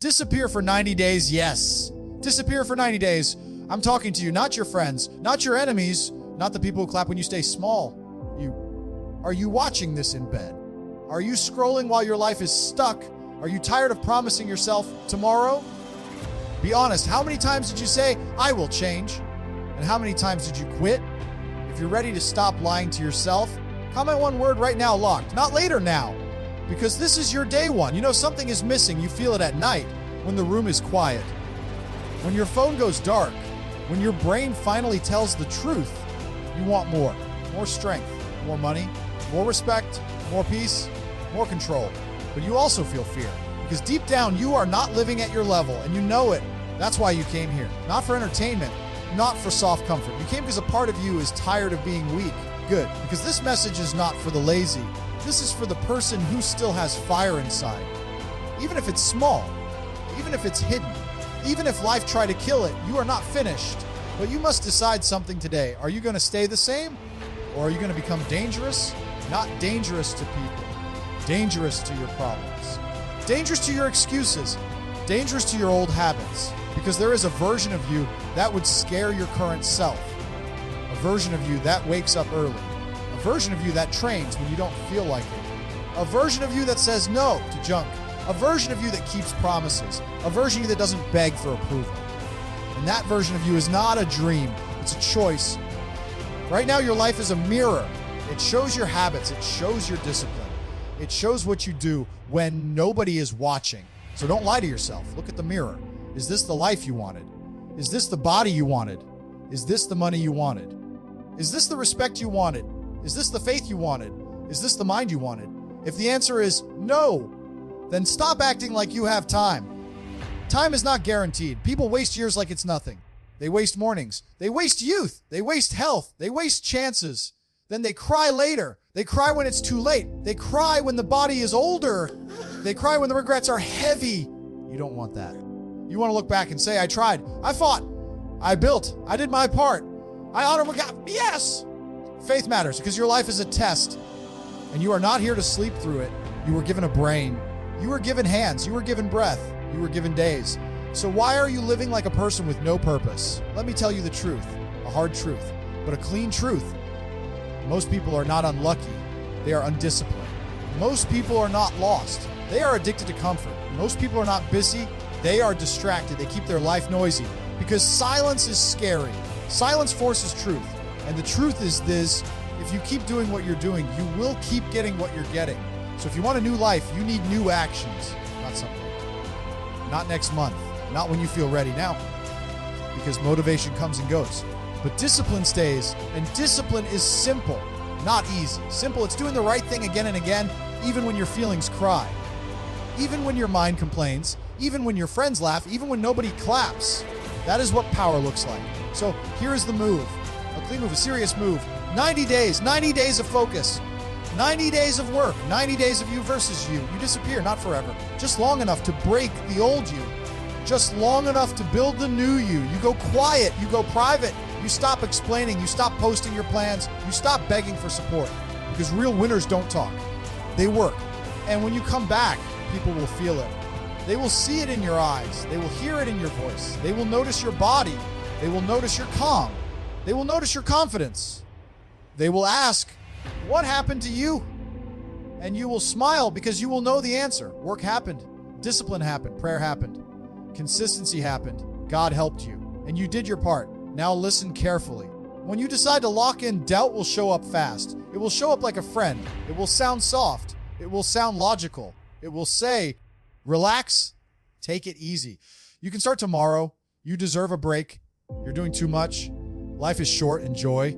Disappear for 90 days, yes. Disappear for 90 days. I'm talking to you, not your friends, not your enemies, not the people who clap when you stay small. Are you watching this in bed? Are you scrolling while your life is stuck? Are you tired of promising yourself tomorrow? Be honest, how many times did you say, I will change? And how many times did you quit? If you're ready to stop lying to yourself, comment one word right now, locked. Not later now, because this is your day one. You know something is missing. You feel it at night when the room is quiet, when your phone goes dark, when your brain finally tells the truth. You want more strength, more money, more respect, more peace, more control. But you also feel fear because deep down you are not living at your level and you know it. That's why you came here. Not for entertainment, not for soft comfort. You came because a part of you is tired of being weak. Good, because this message is not for the lazy. This is for the person who still has fire inside. Even if it's small, even if it's hidden, even if life tried to kill it, you are not finished. But you must decide something today. Are you going to stay the same? Or are you going to become dangerous? Not dangerous to people. Dangerous to your problems. Dangerous to your excuses. Dangerous to your old habits. Because there is a version of you that would scare your current self. A version of you that wakes up early. A version of you that trains when you don't feel like it. A version of you that says no to junk. A version of you that keeps promises. A version of you that doesn't beg for approval. And that version of you is not a dream. It's a choice. Right now, your life is a mirror. It shows your habits. It shows your discipline. It shows what you do when nobody is watching. So don't lie to yourself. Look at the mirror. Is this the life you wanted? Is this the body you wanted? Is this the money you wanted? Is this the respect you wanted? Is this the faith you wanted? Is this the mind you wanted? If the answer is no, then stop acting like you have time. Time is not guaranteed. People waste years like it's nothing. They waste mornings. They waste youth. They waste health. They waste chances. Then they cry later. They cry when it's too late. They cry when the body is older. They cry when the regrets are heavy. You don't want that. You want to look back and say, I tried. I fought. I built. I did my part. I honor God. Yes! Faith matters because your life is a test. And you are not here to sleep through it. You were given a brain. You were given hands. You were given breath. You were given days. So why are you living like a person with no purpose? Let me tell you the truth. A hard truth, but a clean truth. Most people are not unlucky. They are undisciplined. Most people are not lost. They are addicted to comfort. Most people are not busy. They are distracted. They keep their life noisy because silence is scary. Silence forces truth. And the truth is this: if you keep doing what you're doing, you will keep getting what you're getting. So if you want a new life, you need new actions, not something. Not next month, not when you feel ready now, because motivation comes and goes. But discipline stays, and discipline is simple, not easy. Simple, it's doing the right thing again and again, even when your feelings cry, even when your mind complains, even when your friends laugh, even when nobody claps. That is what power looks like. So here is the move, a clean move, a serious move. 90 days of focus. 90 days of work, 90 days of you versus you. You disappear, not forever. Just long enough to break the old you. Just long enough to build the new you. You go quiet, you go private. You stop explaining, you stop posting your plans, you stop begging for support. Because real winners don't talk. They work. And when you come back, people will feel it. They will see it in your eyes. They will hear it in your voice. They will notice your body. They will notice your calm. They will notice your confidence. They will ask, what happened to you? And you will smile because you will know the answer. Work happened. Discipline happened. Prayer happened. Consistency happened. God helped you. And you did your part. Now listen carefully. When you decide to lock in, doubt will show up fast. It will show up like a friend. It will sound soft. It will sound logical. It will say, relax, take it easy. You can start tomorrow. You deserve a break. You're doing too much. Life is short. Enjoy.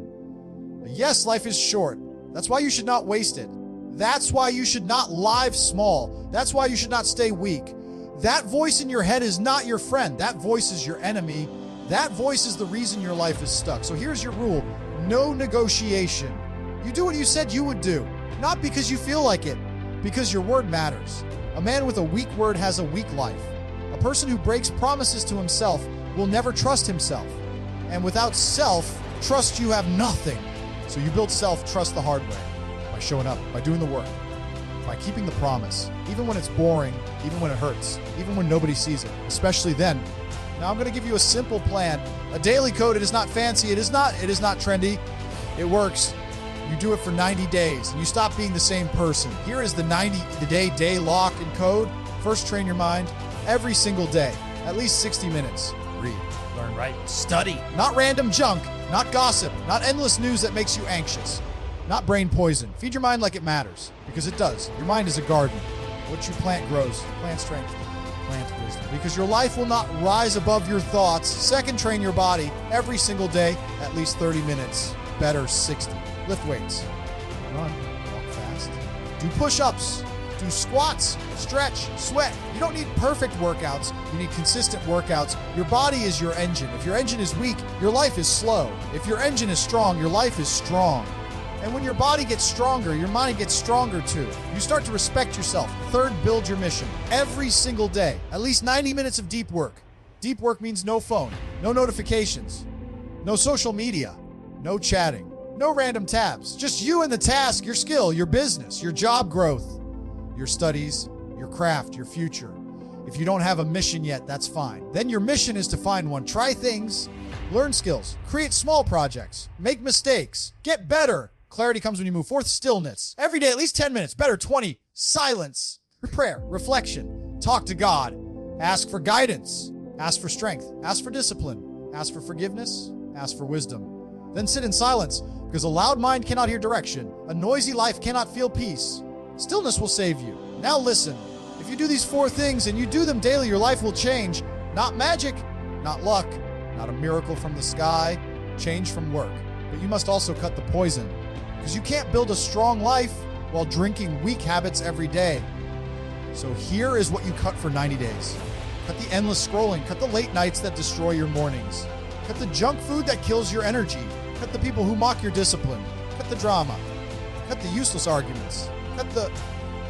Yes, life is short. That's why you should not waste it. That's why you should not live small. That's why you should not stay weak. That voice in your head is not your friend. That voice is your enemy. That voice is the reason your life is stuck. So here's your rule. No negotiation. You do what you said you would do. Not because you feel like it, because your word matters. A man with a weak word has a weak life. A person who breaks promises to himself will never trust himself. And without self-trust, you have nothing. So you build self-trust the hard way, by showing up, by doing the work. by keeping the promise, even when it's boring, even when it hurts, even when nobody sees it, especially then. Now I'm going to give you a simple plan, a daily code. It is not fancy. It is not trendy. It works. You do it for 90 days and you stop being the same person. Here is the 90-day lock and code. First, train your mind every single day, at least 60 minutes. Read, learn, write, study. Not random junk, not gossip, not endless news that makes you anxious, not brain poison. Feed your mind like it matters, because it does. Your mind is a garden. What you plant grows. Plant strength, plant wisdom, because your life will not rise above your thoughts. Second, train your body every single day, at least 30 minutes. Better 60. Lift weights. Run. Walk fast. Do push-ups. Do squats. Stretch. Sweat. You don't need perfect workouts. You need consistent workouts. Your body is your engine. If your engine is weak, your life is slow. If your engine is strong, your life is strong. And when your body gets stronger, your mind gets stronger too. You start to respect yourself. Third, build your mission. Every single day, at least 90 minutes of deep work. Deep work means no phone, no notifications, no social media, no chatting, no random tabs. Just you and the task, your skill, your business, your job growth, your studies, your craft, your future. If you don't have a mission yet, that's fine. Then your mission is to find one. Try things, learn skills, create small projects, make mistakes, get better. Clarity comes when you move. Fourth, stillness. Every day, at least 10 minutes. Better 20. Silence. Prayer. Reflection. Talk to God. Ask for guidance. Ask for strength. Ask for discipline. Ask for forgiveness. Ask for wisdom. Then sit in silence, because a loud mind cannot hear direction. A noisy life cannot feel peace. Stillness will save you. Now listen. If you do these 4 things and you do them daily, your life will change. Not magic, not luck, not a miracle from the sky. Change from work. But you must also cut the poison, because you can't build a strong life while drinking weak habits every day. So here is what you cut for 90 days. Cut the endless scrolling. Cut the late nights that destroy your mornings. Cut the junk food that kills your energy. Cut the people who mock your discipline. Cut the drama. Cut the useless arguments. Cut the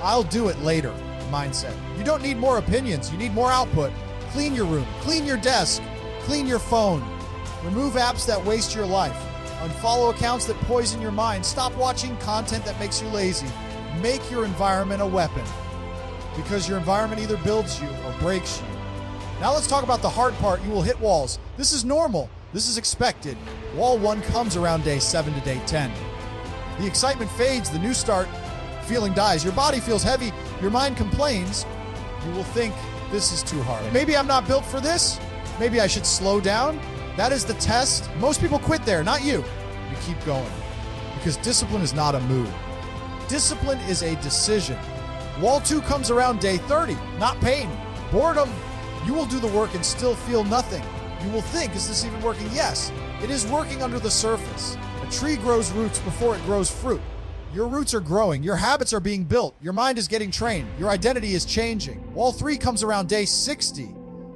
I'll do it later mindset. You don't need more opinions. You need more output. Clean your room. Clean your desk. Clean your phone. Remove apps that waste your life. Unfollow accounts that poison your mind. Stop watching content that makes you lazy. Make your environment a weapon, because your environment either builds you or breaks you. Now let's talk about the hard part. You will hit walls. This is normal. This is expected. Wall 1 comes around day 7 to day 10. The excitement fades. The new start feeling dies. Your body feels heavy. Your mind complains. You will think, this is too hard. Maybe I'm not built for this. Maybe I should slow down. That is the test. Most people quit there, not you. You keep going, because discipline is not a mood. Discipline is a decision. Wall 2 comes around day 30, not pain, boredom. You will do the work and still feel nothing. You will think, is this even working? Yes, it is working under the surface. A tree grows roots before it grows fruit. Your roots are growing. Your habits are being built. Your mind is getting trained. Your identity is changing. Wall 3 comes around day 60.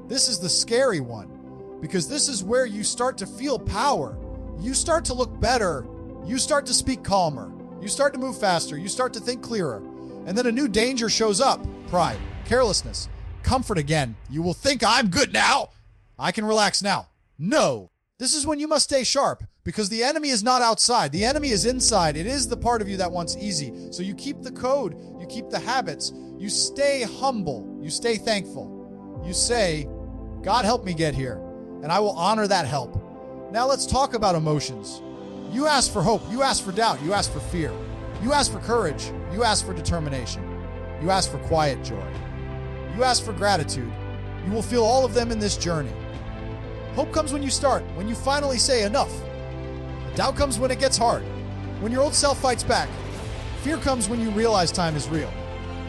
This is the scary one, because this is where you start to feel power. You start to look better. You start to speak calmer. You start to move faster. You start to think clearer. And then a new danger shows up. Pride, carelessness, comfort again. You will think, I'm good now. I can relax now. No. This is when you must stay sharp, because the enemy is not outside. The enemy is inside. It is the part of you that wants easy. So you keep the code. You keep the habits. You stay humble. You stay thankful. You say, God help me get here, and I will honor that help. Now let's talk about emotions. You ask for hope. You ask for doubt. You ask for fear. You ask for courage. You ask for determination. You ask for quiet joy. You ask for gratitude. You will feel all of them in this journey. Hope comes when you start, when you finally say enough. Doubt comes when it gets hard, when your old self fights back. Fear comes when you realize time is real,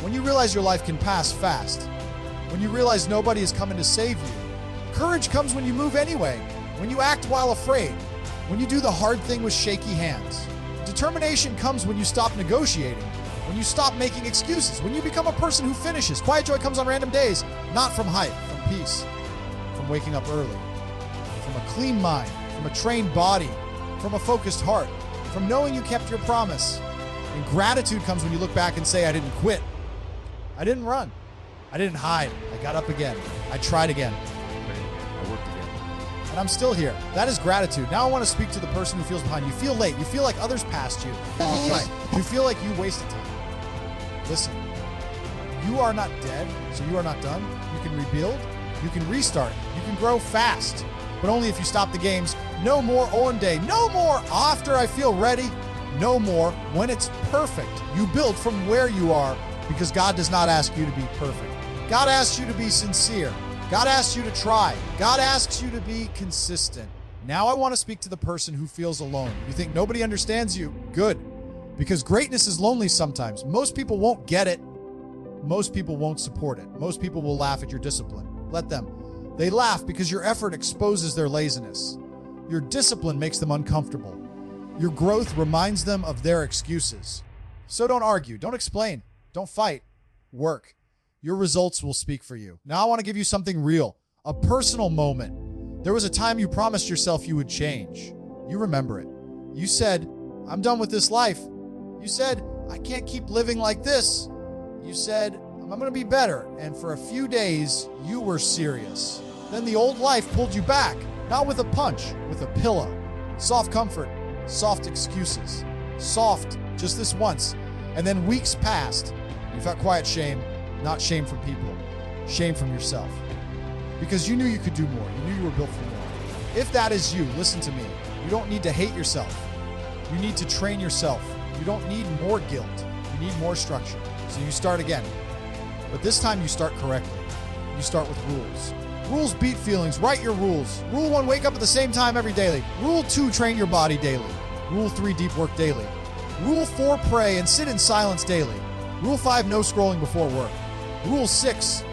when you realize your life can pass fast, when you realize nobody is coming to save you. Courage comes when you move anyway, when you act while afraid, when you do the hard thing with shaky hands. Determination comes when you stop negotiating, when you stop making excuses, when you become a person who finishes. Quiet joy comes on random days, not from hype, from peace, from waking up early, from a clean mind, from a trained body, from a focused heart, from knowing you kept your promise. And gratitude comes when you look back and say, I didn't quit. I didn't run. I didn't hide. I got up again. I tried again. I worked again. And I'm still here. That is gratitude. Now I want to speak to the person who feels behind. You feel late. You feel like others passed you. You feel like you wasted time. Listen. You are not dead, so you are not done. You can rebuild, you can restart, you can grow fast, but only if you stop the games. No more on day, no more after I feel ready, no more when it's perfect. You build from where you are, because God does not ask you to be perfect. God asks you to be sincere. God asks you to try. God asks you to be consistent. Now I want to speak to the person who feels alone. You think nobody understands you? Good. Because greatness is lonely sometimes. Most people won't get it. Most people won't support it. Most people will laugh at your discipline. Let them. They laugh because your effort exposes their laziness. Your discipline makes them uncomfortable. Your growth reminds them of their excuses. So don't argue. Don't explain. Don't fight. Work. Your results will speak for you. Now I want to give you something real. A personal moment. There was a time you promised yourself you would change. You remember it. You said, I'm done with this life. You said, I can't keep living like this. You said, I'm going to be better. And for a few days, you were serious. Then the old life pulled you back. Not with a punch, with a pillow. Soft comfort, soft excuses. Soft, just this once. And then weeks passed. You felt quiet shame, not shame from people. Shame from yourself. Because you knew you could do more. You knew you were built for more. If that is you, listen to me. You don't need to hate yourself. You need to train yourself. You don't need more guilt. You need more structure. So you start again. But this time you start correctly. You start with rules. Rules beat feelings. Write your rules. Rule 1, wake up at the same time every day. Rule 2, train your body daily. Rule 3, deep work daily. Rule 4, pray and sit in silence daily. Rule 5, no scrolling before work. Rule 6,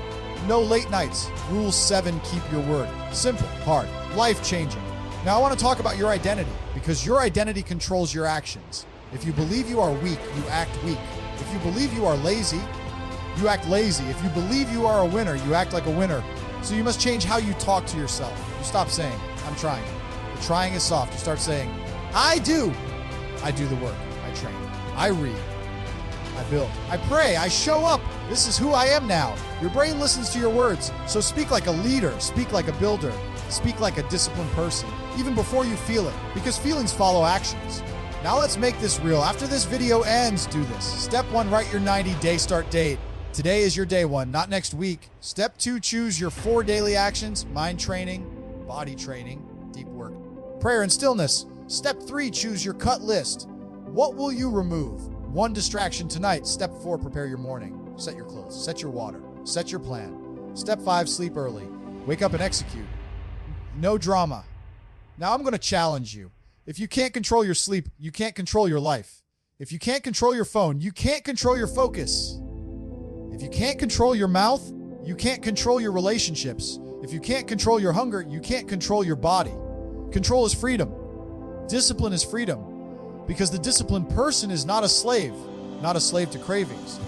no late nights. Rule 7, keep your word. Simple, hard, life-changing. Now I want to talk about your identity, because your identity controls your actions. If you believe you are weak, you act weak. If you believe you are lazy, you act lazy. If you believe you are a winner, you act like a winner. So you must change how you talk to yourself. You stop saying, I'm trying. The trying is soft. You start saying, I do. I do the work. I train. I read. I build. I pray. I show up. This is who I am now. Your brain listens to your words. So speak like a leader. Speak like a builder. Speak like a disciplined person, even before you feel it, because feelings follow actions. Now let's make this real. After this video ends, do this. Step 1, write your 90-day start date. Today is your day 1, not next week. Step 2, choose your 4 daily actions: mind training, body training, deep work, prayer and stillness. Step 3, choose your cut list. What will you remove? 1 distraction tonight. Step 4, prepare your morning. Set your clothes, set your water, set your plan. Step 5, sleep early. Wake up and execute. No drama. Now I'm going to challenge you. If you can't control your sleep, you can't control your life. If you can't control your phone, you can't control your focus. If you can't control your mouth, you can't control your relationships. If you can't control your hunger, you can't control your body. Control is freedom. Discipline is freedom. Because the disciplined person is not a slave to cravings,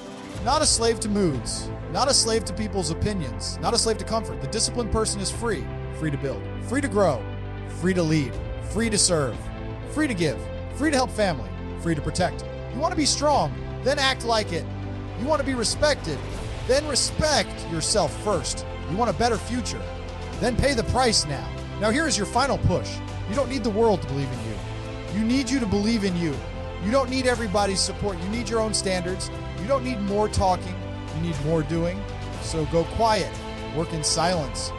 not a slave to moods, not a slave to people's opinions, not a slave to comfort. The disciplined person is free. Free to build, free to grow, free to lead, free to serve, free to give, free to help family, free to protect. You want to be strong, then act like it. You want to be respected, then respect yourself first. You want a better future, then pay the price now. Now here is your final push. You don't need the world to believe in you. You need you to believe in you. You don't need everybody's support. You need your own standards. You don't need more talking. You need more doing. So go quiet, work in silence.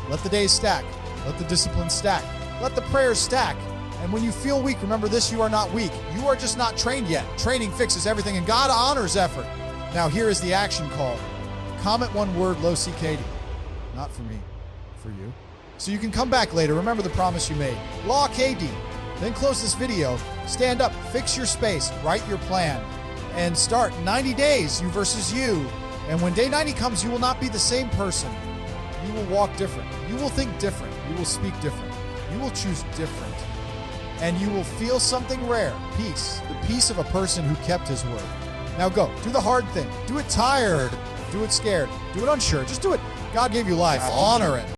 Let the days stack. Let the discipline stack. Let the prayers stack. And when you feel weak, remember this: you are not weak. You are just not trained yet. Training fixes everything, and God honors effort. Now here is the action call. Comment 1 word, low C Katie. Not for me, for you. So you can come back later. Remember the promise you made. Law KD. Then close this video. Stand up, fix your space, write your plan, and start 90 days, you versus you. And when day 90 comes, you will not be the same person. You will walk different. You will think different. You will speak different. You will choose different. And you will feel something rare. Peace. The peace of a person who kept his word. Now go. Do the hard thing. Do it tired. Do it scared. Do it unsure. Just do it. God gave you life. Honor it.